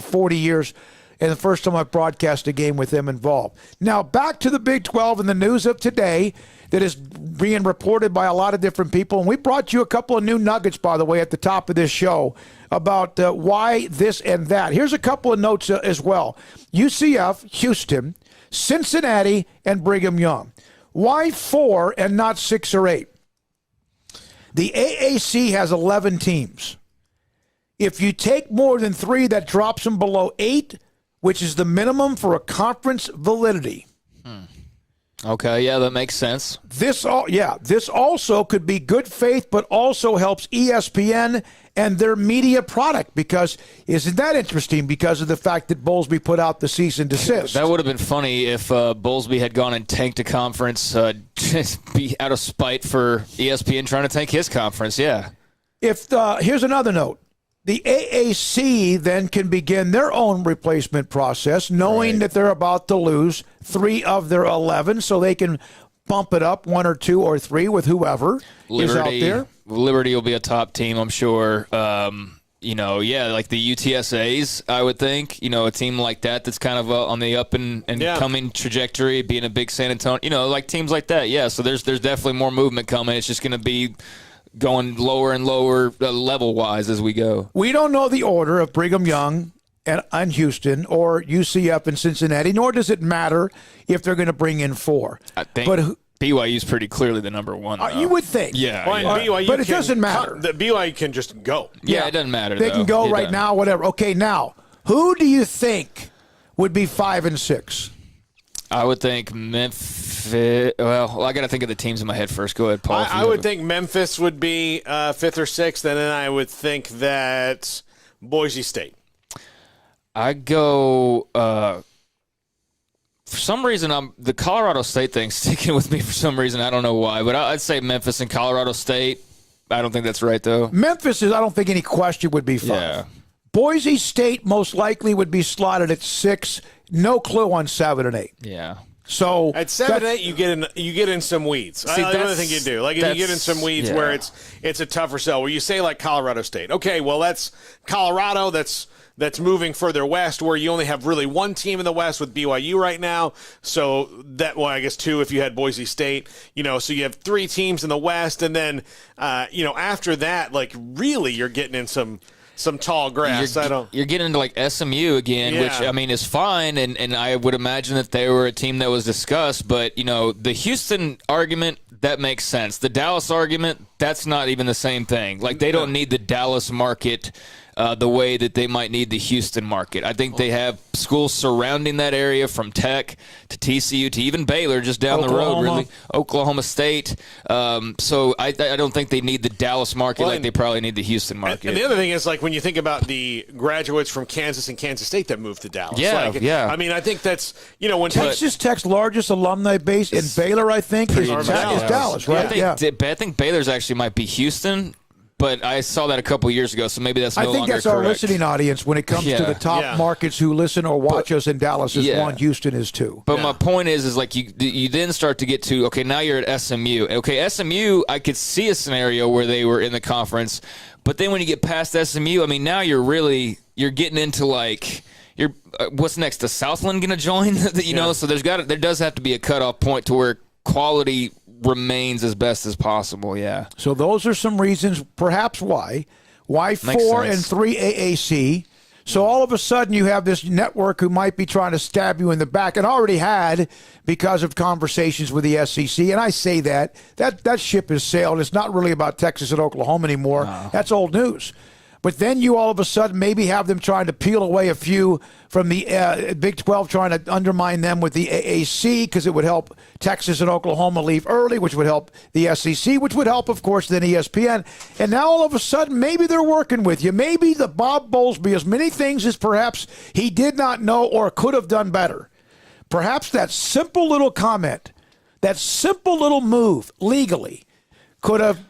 for 40 years, and the first time I've broadcast a game with them involved. Now, back to the Big 12 and the news of today that is being reported by a lot of different people. And we brought you a couple of new nuggets, by the way, at the top of this show about why this and that. Here's a couple of notes as well. UCF, Houston, Cincinnati, and Brigham Young. Why 4 and not 6 or 8? The AAC has 11 teams. If you take more than 3, that drops them below 8, which is the minimum for a conference validity. Okay, yeah, that makes sense. This also could be good faith, but also helps ESPN and their media product, because isn't that interesting because of the fact that Bowlsby put out the cease and desist? That would have been funny if Bowlsby had gone and tanked a conference, just be out of spite for ESPN trying to tank his conference, yeah. Here's another note. The AAC then can begin their own replacement process, knowing that they're about to lose 3 of their 11, so they can bump it up 1 or 2 or 3 with whoever is out there. Liberty will be a top team, I'm sure. Like the UTSAs, I would think. A team like that's kind of on the up and coming trajectory, being a big San Antonio. Like teams like that, yeah. So there's definitely more movement coming. It's just going to be going lower and lower level-wise as we go. We don't know the order of Brigham Young and Houston or UCF and Cincinnati, nor does it matter if they're going to bring in 4. I think BYU's pretty clearly the number 1. You would think. Yeah. Well, BYU but it doesn't matter. The BYU can just go. Yeah, it doesn't matter. They can go right now, whatever. Okay, now, who do you think would be 5 and 6? I would think Memphis. Well, I got to think of the teams in my head first. Go ahead, Paul. I would think Memphis would be 5th or 6th, and then I would think that Boise State. I go. For some reason, the Colorado State thing sticking with me for some reason. I don't know why, but I'd say Memphis and Colorado State. I don't think that's right, though. Memphis I don't think any question, would be 5. Yeah. Boise State most likely would be slotted at 6. No clue on 7 and 8. Yeah. So at 7 and 8, you get in some weeds. See, I don't think you do. Like if you get in some weeds where it's a tougher sell. Where you say like Colorado State. Okay, well that's Colorado. That's moving further west, where you only have really 1 team in the west with BYU right now. So I guess 2 if you had Boise State. So you have 3 teams in the west, and then after that, like really, you're getting in some tall grass. You're getting into like SMU again, which I mean is fine, and I would imagine that they were a team that was discussed. But the Houston argument, that makes sense. The Dallas argument, that's not even the same thing. Like they don't need the Dallas market the way that they might need the Houston market. I think they have schools surrounding that area, from Tech to TCU to even Baylor just down the road, really. Oklahoma State. So I don't think they need the Dallas market like they probably need the Houston market. And the other thing is, like, when you think about the graduates from Kansas and Kansas State that moved to Dallas. Yeah. I mean, I think that's, when Texas Tech's largest alumni base in Baylor, I think, is Dallas, right? I think Baylor's actually might be Houston. But I saw that a couple years ago, so maybe that's no longer correct. I think that's our listening audience when it comes to the top markets who listen or watch us in Dallas is 1, Houston is 2. But my point is like you then start to get to, okay, now you're at SMU. Okay, SMU, I could see a scenario where they were in the conference, but then when you get past SMU, I mean, now you're getting into like, what's next? Is Southland going to join? So there does have to be a cutoff point to where quality remains as best as possible, yeah. So those are some reasons, perhaps why 4 and 3 AAC. So all of a sudden you have this network who might be trying to stab you in the back, and already had because of conversations with the SEC. And I say that ship has sailed. It's not really about Texas and Oklahoma anymore. No. That's old news. But then you all of a sudden maybe have them trying to peel away a few from the Big 12, trying to undermine them with the AAC, because it would help Texas and Oklahoma leave early, which would help the SEC, which would help, of course, then ESPN. And now all of a sudden maybe they're working with you. Maybe the Bob Bowlsby, as many things as perhaps he did not know or could have done better. Perhaps that simple little comment, that simple little move legally could have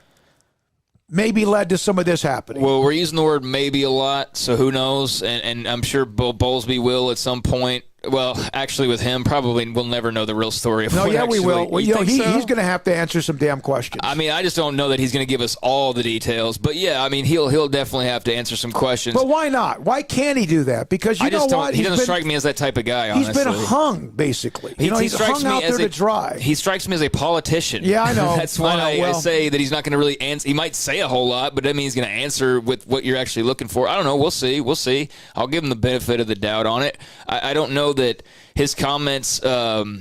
maybe led to some of this happening. Well, we're using the word maybe a lot, so who knows? And I'm sure Bowlsby will at some point Well, actually, with him, probably we'll never know the real story of what we will. Well, he's going to have to answer some damn questions. I mean, I just don't know that he's going to give us all the details. But yeah, I mean, he'll definitely have to answer some questions. But why not? Why can't he do that? Because you know what? He doesn't strike me as that type of guy. Honestly, he's been hung basically. He's hung out there to dry. He strikes me as a politician. Yeah, I know. That's why I say that he's not going to really answer. He might say a whole lot, but that means he's going to answer with what you're actually looking for. I don't know. We'll see. I'll give him the benefit of the doubt on it. I don't know that his comments were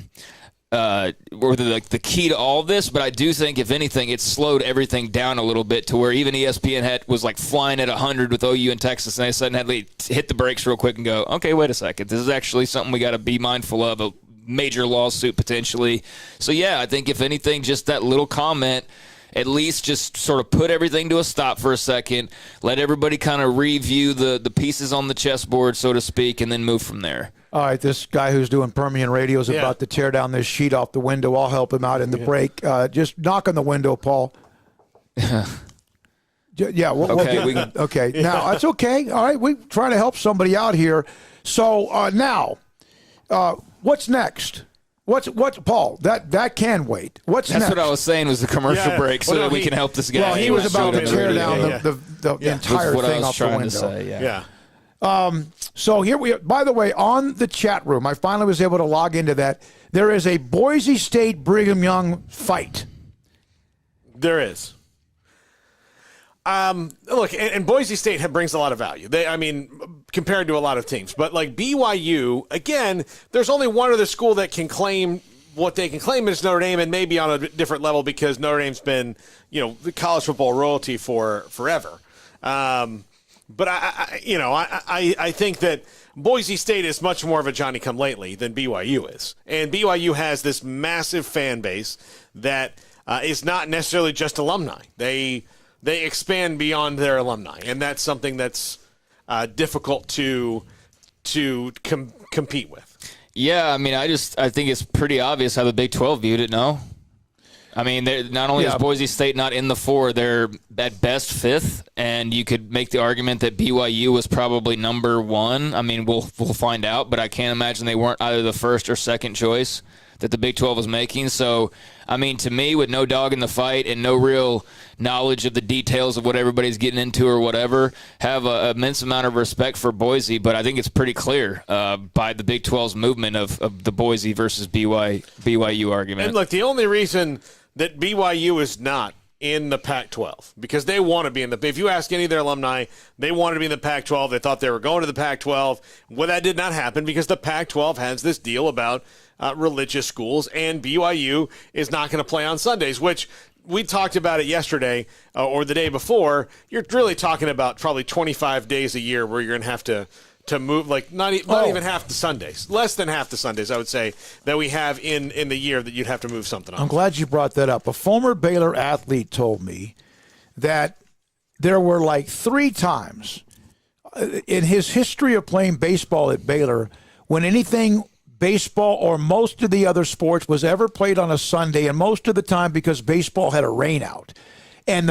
the key to all this, but I do think, if anything, it slowed everything down a little bit to where even ESPN was like flying at 100 with OU and Texas, and they suddenly had to hit the brakes real quick and go, okay, wait a second. This is actually something we got to be mindful of, a major lawsuit potentially. So, yeah, I think if anything, just that little comment at least just sort of put everything to a stop for a second, let everybody kind of review the pieces on the chessboard, so to speak, and then move from there. All right, this guy who's doing Permian Radio is about to tear down this sheet off the window. I'll help him out in the break. Just knock on the window, Paul. Okay. Now, that's okay. All right, we're trying to help somebody out here. So now, what's next? What's Paul? That can wait. What's next? That's what I was saying was the commercial break, so that we can help this guy. Well, he was about to tear down the entire thing off the window. So here we are. By the way, on the chat room, I finally was able to log into that. There is a Boise State Brigham Young fight. There is. Look, and Boise State brings a lot of value. Compared to a lot of teams. But like BYU, again, there's only one other school that can claim what they can claim, and it's Notre Dame, and maybe on a different level because Notre Dame's been, the college football royalty for forever. But I think that Boise State is much more of a Johnny-come-lately than BYU is, and BYU has this massive fan base that is not necessarily just alumni. They expand beyond their alumni, and that's something that's difficult to compete with. Yeah, I mean, I think it's pretty obvious how the Big 12 viewed it. No, I mean, not only is Boise State not in the 4, they're at best 5th, and you could make the argument that BYU was probably number 1. I mean, we'll find out, but I can't imagine they weren't either the first or second choice that the Big 12 was making. So, I mean, to me, with no dog in the fight and no real knowledge of the details of what everybody's getting into or whatever, have an immense amount of respect for Boise. But I think it's pretty clear by the Big 12's movement of the Boise versus BYU argument. And look, the only reason that BYU is not in the Pac-12 because they want to be in the – if you ask any of their alumni, they wanted to be in the Pac-12. They thought they were going to the Pac-12. Well, that did not happen because the Pac-12 has this deal about religious schools, and BYU is not going to play on Sundays, which we talked about it yesterday or the day before. You're really talking about probably 25 days a year where you're going to have to move, like not even half the Sundays, less than half the Sundays, I would say, that we have in the year that you'd have to move something on. I'm glad you brought that up. A former Baylor athlete told me that there were like 3 times in his history of playing baseball at Baylor when anything baseball or most of the other sports was ever played on a Sunday, and most of the time because baseball had a rain out. And